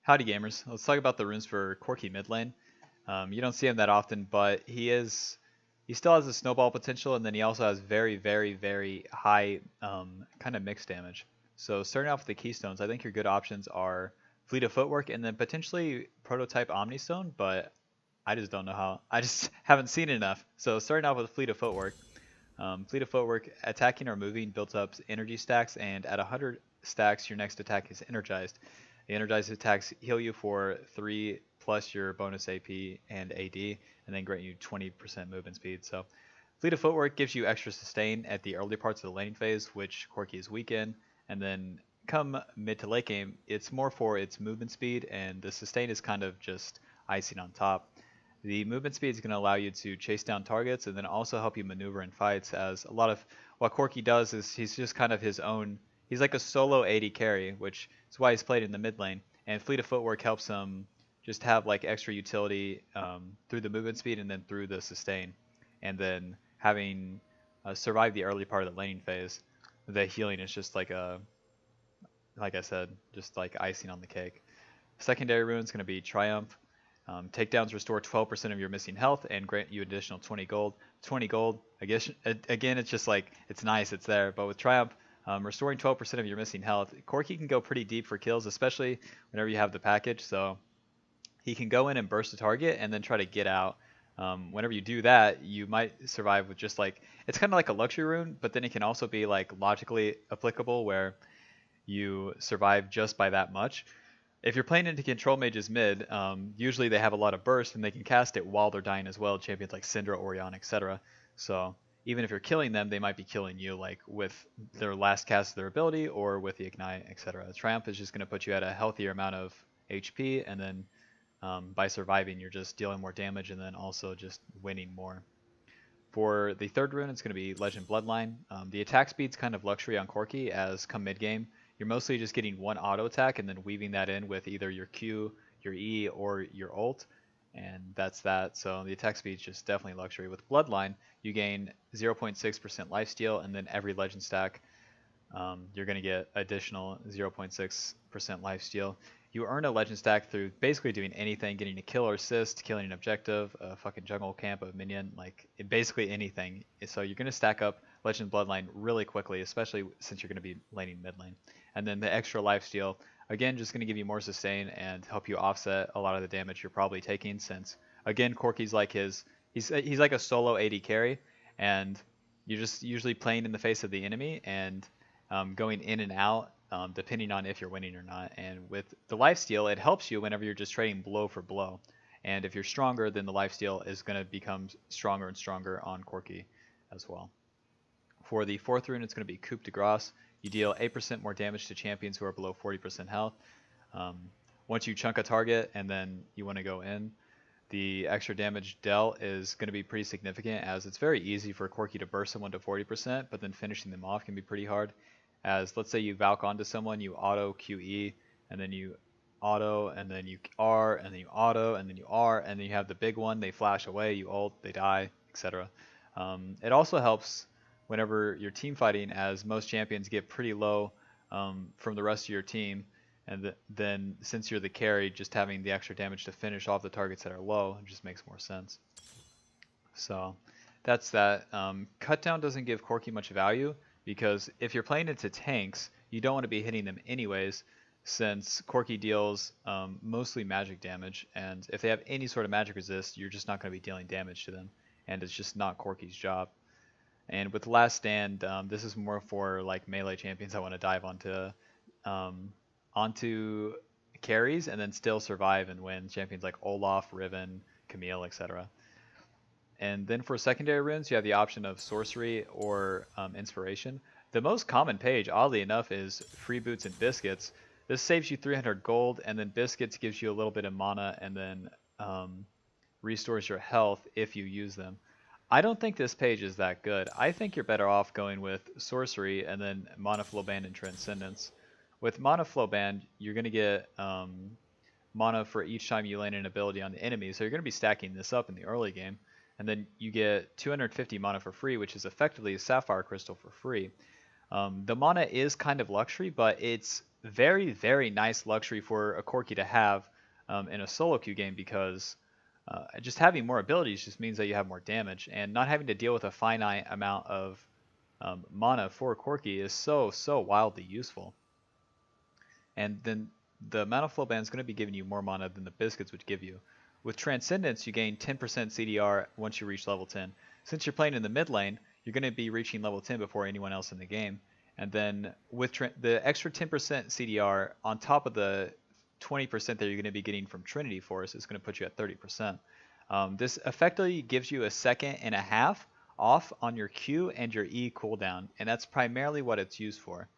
Howdy gamers. Let's talk about the runes for Corki mid lane. You don't see him that often, but he still has a snowball potential, and then he also has very, very, very high kind of mixed damage. So starting off with the keystones, I think your good options are Fleet of Footwork and then potentially Prototype Omnistone, but I just don't know how. I just haven't seen it enough. So starting off with Fleet of Footwork, Fleet of Footwork, attacking or moving builds up energy stacks, and at 100 stacks, your next attack is energized. The energized attacks heal you for 3 plus your bonus AP and AD, and then grant you 20% movement speed. So, Fleet of Footwork gives you extra sustain at the early parts of the laning phase, which Corki is weak in, and then come mid to late game, it's more for its movement speed, and the sustain is kind of just icing on top. The movement speed is going to allow you to chase down targets and then also help you maneuver in fights, as a lot of what Corki does is he's just kind of his own. He's like a solo AD carry, which is why he's played in the mid lane. And Fleet of Footwork helps him just have like extra utility through the movement speed and then through the sustain. And then having survived the early part of the laning phase, the healing is just like I said, just like icing on the cake. Secondary rune is going to be Triumph. Takedowns restore 12% of your missing health and grant you additional 20 gold. 20 gold, I guess, again, it's just like, it's nice, it's there. But with Triumph, restoring 12% of your missing health, Corki can go pretty deep for kills, especially whenever you have the package. So he can go in and burst a target and then try to get out. Whenever you do that, you might survive with just like, it's kind of like a luxury rune, but then it can also be like logically applicable where you survive just by that much. If you're playing into control mages mid, usually they have a lot of burst and they can cast it while they're dying as well. Champions like Syndra, Orion, etc. So even if you're killing them, they might be killing you like with their last cast of their ability or with the ignite, etc. Triumph is just going to put you at a healthier amount of HP, and then by surviving, you're just dealing more damage and then also just winning more. For the third rune, it's going to be Legend Bloodline. The attack speed's kind of luxury on Corki, as come mid game, you're mostly just getting one auto attack and then weaving that in with either your Q, your E, or your ult, and that's that. So the attack speed is just definitely luxury. With Bloodline, you gain 0.6% lifesteal, and then every legend stack, you're going to get additional 0.6% lifesteal. You earn a legend stack through basically doing anything, getting a kill or assist, killing an objective, a fucking jungle camp, a minion, like basically anything. So you're going to stack up Legend Bloodline really quickly, especially since you're going to be laning mid lane. And then the extra lifesteal, again, just going to give you more sustain and help you offset a lot of the damage you're probably taking, since, again, Corki's like he's like a solo AD carry, and you're just usually playing in the face of the enemy and going in and out, depending on if you're winning or not. And with the lifesteal, it helps you whenever you're just trading blow for blow. And if you're stronger, then the lifesteal is going to become stronger and stronger on Corki as well. For the fourth rune, it's going to be Coup de Grace. You deal 8% more damage to champions who are below 40% health. Once you chunk a target and then you want to go in, the extra damage dealt is going to be pretty significant, as it's very easy for Corki to burst someone to 40%, but then finishing them off can be pretty hard. As let's say you Valk onto someone, you auto QE, and then you auto, and then you R, and then you auto, and then you R, and then you have the big one, they flash away, you ult, they die, etc. It also helps whenever you're team fighting, as most champions get pretty low from the rest of your team, and then since you're the carry, just having the extra damage to finish off the targets that are low just makes more sense. So that's that. Cut down doesn't give Corki much value, because if you're playing into tanks, you don't want to be hitting them anyways, since Corki deals mostly magic damage, and if they have any sort of magic resist, you're just not going to be dealing damage to them, and it's just not Corki's job. And with Last Stand, this is more for like melee champions that want to dive onto carries and then still survive and win. Champions like Olaf, Riven, Camille, etc. And then for secondary runes, you have the option of Sorcery or Inspiration. The most common page, oddly enough, is Free Boots and Biscuits. This saves you 300 gold, and then Biscuits gives you a little bit of mana and then restores your health if you use them. I don't think this page is that good. I think you're better off going with Sorcery and then Mana Flow Band and Transcendence. With Mana Flow Band, you're going to get mana for each time you land an ability on the enemy, so you're going to be stacking this up in the early game. And then you get 250 mana for free, which is effectively a Sapphire Crystal for free. The mana is kind of luxury, but it's very, very nice luxury for a Corki to have in a solo queue game because just having more abilities just means that you have more damage, and not having to deal with a finite amount of mana for Corki is so wildly useful. And then the Mana Flow Band is going to be giving you more mana than the Biscuits would give you. With Transcendence, you gain 10% CDR once you reach level 10. Since you're playing in the mid lane, you're going to be reaching level 10 before anyone else in the game. And then with the extra 10% CDR on top of the 20% that you're going to be getting from Trinity Force is going to put you at 30%. This effectively gives you a second and a half off on your Q and your E cooldown, and that's primarily what it's used for.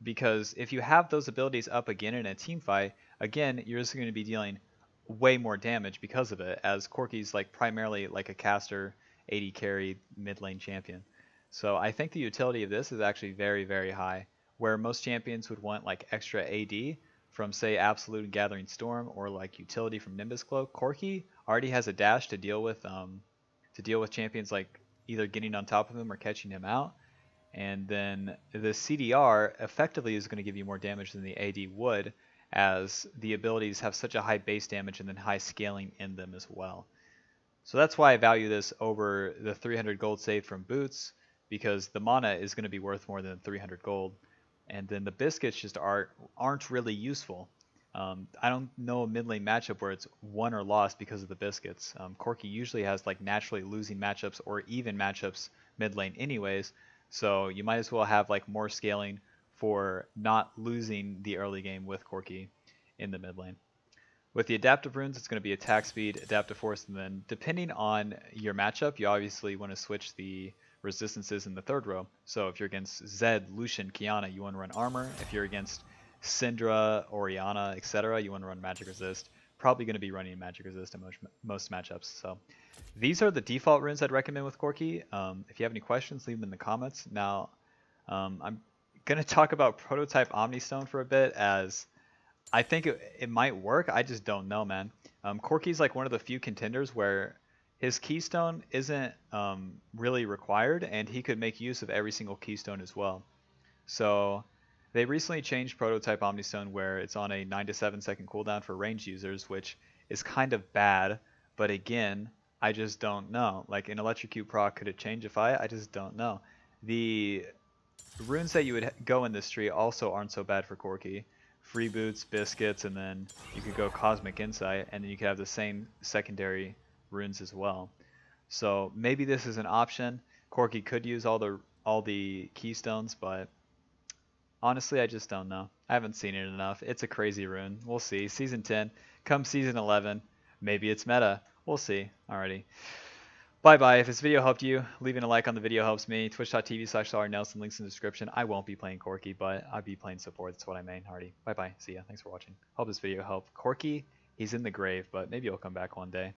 Because if you have those abilities up again in a team fight, again, you're just going to be dealing way more damage because of it, as Corki's like primarily like a caster, AD carry, mid lane champion. So I think the utility of this is actually very high, where most champions would want like extra AD from say Absolute and Gathering Storm, or like utility from Nimbus Cloak. Corki already has a dash to deal with champions like either getting on top of him or catching him out. And then the CDR effectively is going to give you more damage than the AD would, as the abilities have such a high base damage and then high scaling in them as well. So that's why I value this over the 300 gold saved from boots, because the mana is going to be worth more than 300 gold. And then the biscuits just aren't really useful. I don't know a mid lane matchup where it's won or lost because of the biscuits. Corki usually has like naturally losing matchups or even matchups mid lane anyways, so you might as well have like more scaling for not losing the early game with Corki in the mid lane. With the adaptive runes, it's going to be attack speed, adaptive force, and then depending on your matchup, you obviously want to switch the resistances in the third row. So if you're against Zed, Lucian, Kiana, you want to run armor. If you're against Syndra, Orianna, etc., you want to run magic resist. Probably going to be running magic resist in most matchups. So these are the default runes I'd recommend with Corki. If you have any questions, leave them in the comments. Now, I'm going to talk about Prototype Omnistone for a bit, as I think it might work. I just don't know, man. Corki's like one of the few contenders where his keystone isn't really required, and he could make use of every single keystone as well. So they recently changed Prototype Omnistone where it's on a 9 to 7 second cooldown for range users, which is kind of bad. But again, I just don't know. Like in Electrocute proc, could it changify? I just don't know. The runes that you would go in this tree also aren't so bad for Corki. Free Boots, Biscuits, and then you could go Cosmic Insight, and then you could have the same secondary runes as well. So maybe this is an option. Corki could use all the keystones, but honestly, I just don't know. I haven't seen it enough. It's a crazy rune. We'll see. Season 10, come Season 11, maybe it's meta. We'll see. Alrighty. Bye-bye. If this video helped you, leaving a like on the video helps me. Twitch.tv/Nelson, links in the description. I won't be playing Corki, but I'll be playing support. That's what I main. Alrighty. Bye-bye. See ya. Thanks for watching. Hope this video helped. Corki, he's in the grave, but maybe he'll come back one day.